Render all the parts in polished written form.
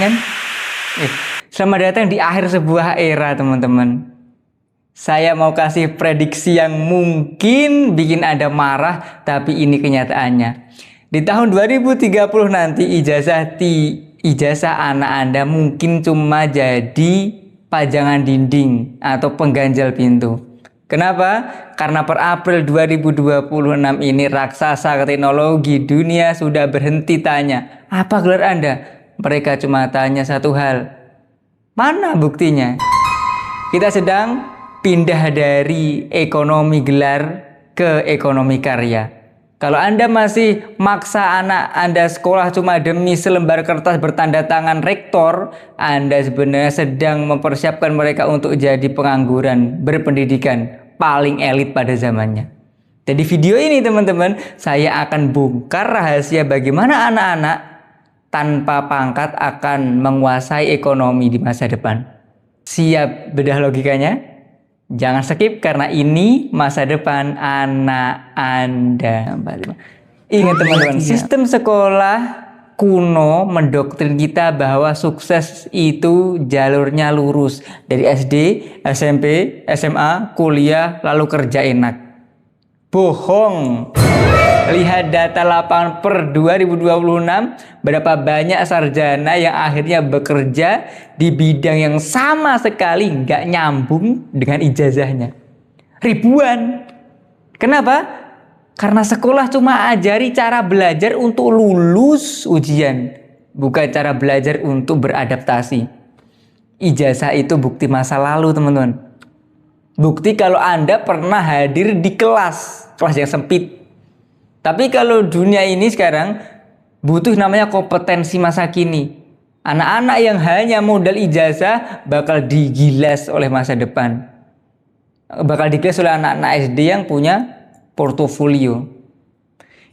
kan? Selamat datang di akhir sebuah era, teman-teman. Saya mau kasih prediksi yang mungkin bikin Anda marah, tapi ini kenyataannya. Di tahun 2030 nanti ijazah anak Anda mungkin cuma jadi pajangan dinding atau pengganjal pintu. Kenapa? Karena per April 2026 ini raksasa teknologi dunia sudah berhenti tanya, apa gelar Anda? Mereka cuma tanya satu hal, mana buktinya? Kita sedang pindah dari ekonomi gelar ke ekonomi karya. Kalau Anda masih maksa anak Anda sekolah cuma demi selembar kertas bertanda tangan rektor, Anda sebenarnya sedang mempersiapkan mereka untuk jadi pengangguran berpendidikan paling elit pada zamannya. Jadi video ini, teman-teman, saya akan bongkar rahasia bagaimana anak-anak tanpa pangkat akan menguasai ekonomi di masa depan. Siap bedah logikanya? Jangan skip karena ini masa depan anak Anda. Ingat, teman-teman, sistem sekolah kuno mendoktrin kita bahwa sukses itu jalurnya lurus dari SD, SMP, SMA, kuliah, lalu kerja enak. Bohong. Lihat data lapangan per 2026, berapa banyak sarjana yang akhirnya bekerja di bidang yang sama sekali nggak nyambung dengan ijazahnya. Ribuan. Kenapa? Karena sekolah cuma ajari cara belajar untuk lulus ujian, bukan cara belajar untuk beradaptasi. Ijazah itu bukti masa lalu, teman-teman. Bukti kalau Anda pernah hadir di kelas yang sempit. Tapi kalau dunia ini sekarang butuh namanya kompetensi masa kini. Anak-anak yang hanya modal ijazah bakal digilas oleh masa depan. Bakal digilas oleh anak-anak SD yang punya portofolio.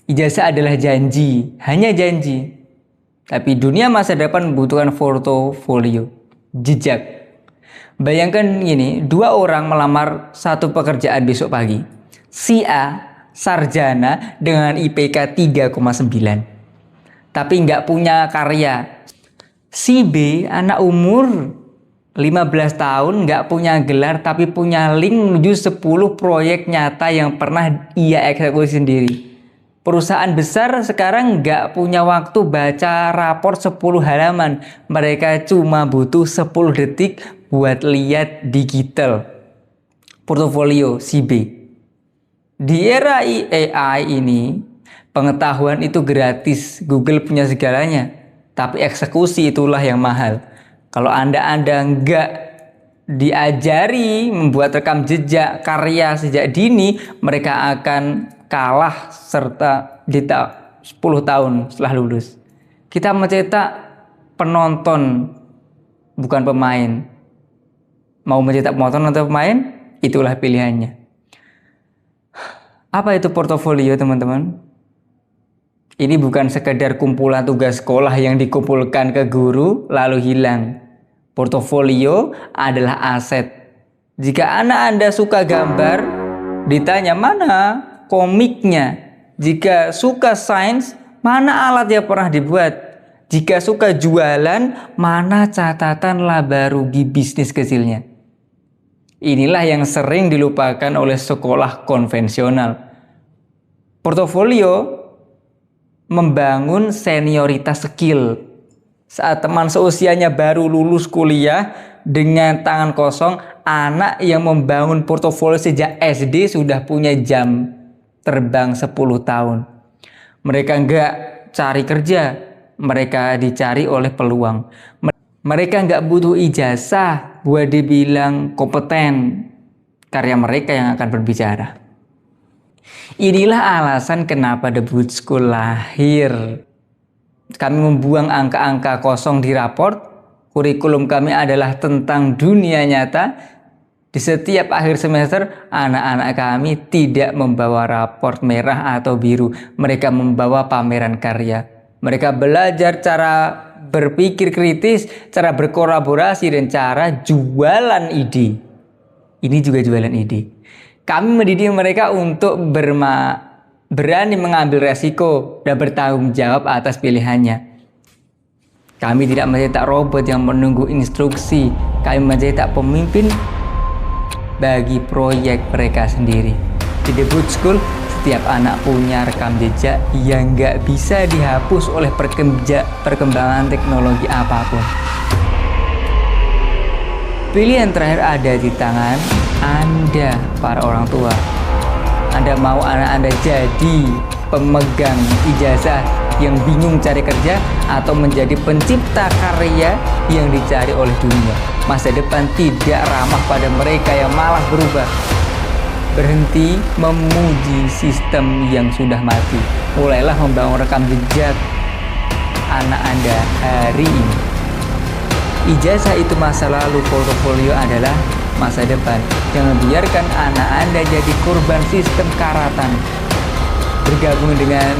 Ijazah adalah janji, hanya janji. Tapi dunia masa depan membutuhkan portofolio, jejak. Bayangkan gini, dua orang melamar satu pekerjaan besok pagi. Si A sarjana dengan IPK 3,9 tapi nggak punya karya. Si B anak umur 15 tahun nggak punya gelar tapi punya link menuju 10 proyek nyata yang pernah ia eksekusi sendiri. Perusahaan besar sekarang nggak punya waktu baca rapor 10 halaman. Mereka cuma butuh 10 detik buat lihat digital portofolio si B. Di era AI ini, pengetahuan itu gratis, Google punya segalanya, tapi eksekusi itulah yang mahal. Kalau Anda nggak diajari membuat rekam jejak karya sejak dini, mereka akan kalah serta di 10 tahun setelah lulus. Kita mencetak penonton, bukan pemain. Mau mencetak penonton atau pemain, itulah pilihannya. Apa itu portofolio, teman-teman? Ini bukan sekedar kumpulan tugas sekolah yang dikumpulkan ke guru lalu hilang. Portofolio adalah aset. Jika anak Anda suka gambar, ditanya mana komiknya. Jika suka sains, mana alat yang pernah dibuat. Jika suka jualan, mana catatan laba rugi bisnis kecilnya. Inilah yang sering dilupakan oleh sekolah konvensional. Portofolio membangun senioritas skill. Saat teman seusianya baru lulus kuliah dengan tangan kosong, anak yang membangun portofolio sejak SD sudah punya jam terbang 10 tahun. Mereka nggak cari kerja, mereka dicari oleh peluang. Mereka nggak butuh ijazah buat dibilang kompeten. Karya mereka yang akan berbicara. Inilah alasan kenapa The Boot School lahir. Kami membuang angka-angka kosong di raport. Kurikulum kami adalah tentang dunia nyata. Di setiap akhir semester, anak-anak kami tidak membawa raport merah atau biru. Mereka membawa pameran karya. Mereka belajar cara berpikir kritis, cara berkolaborasi, dan cara jualan ide. Ini juga jualan ide. Kami mendidik mereka untuk berani mengambil resiko dan bertanggung jawab atas pilihannya. Kami tidak mencetak robot yang menunggu instruksi. Kami mencetak pemimpin bagi proyek mereka sendiri. Di The Boot School, setiap anak punya rekam jejak yang nggak bisa dihapus oleh perkembangan teknologi apapun. Pilihan terakhir ada di tangan Anda, para orang tua. Anda mau anak Anda jadi pemegang ijazah yang bingung cari kerja atau menjadi pencipta karya yang dicari oleh dunia. Masa depan tidak ramah pada mereka yang malah berubah. Berhenti memuji sistem yang sudah mati. Mulailah membangun rekam jejak anak Anda hari ini. Ijazah itu masa lalu, portofolio adalah masa depan. Jangan biarkan anak Anda jadi korban sistem karatan. Bergabung dengan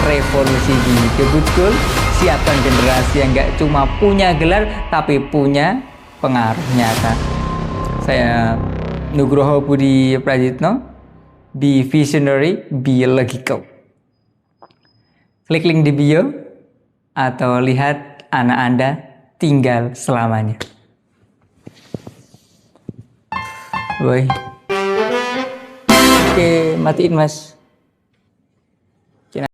revolusi di The Boot School, siapkan generasi yang gak cuma punya gelar tapi punya pengaruh nyata. Saya Nugroho Budi Prajitno, be visionary, be logical. Klik link di bio atau lihat anak Anda tinggal selamanya. Woi. Oke, matiin Mas.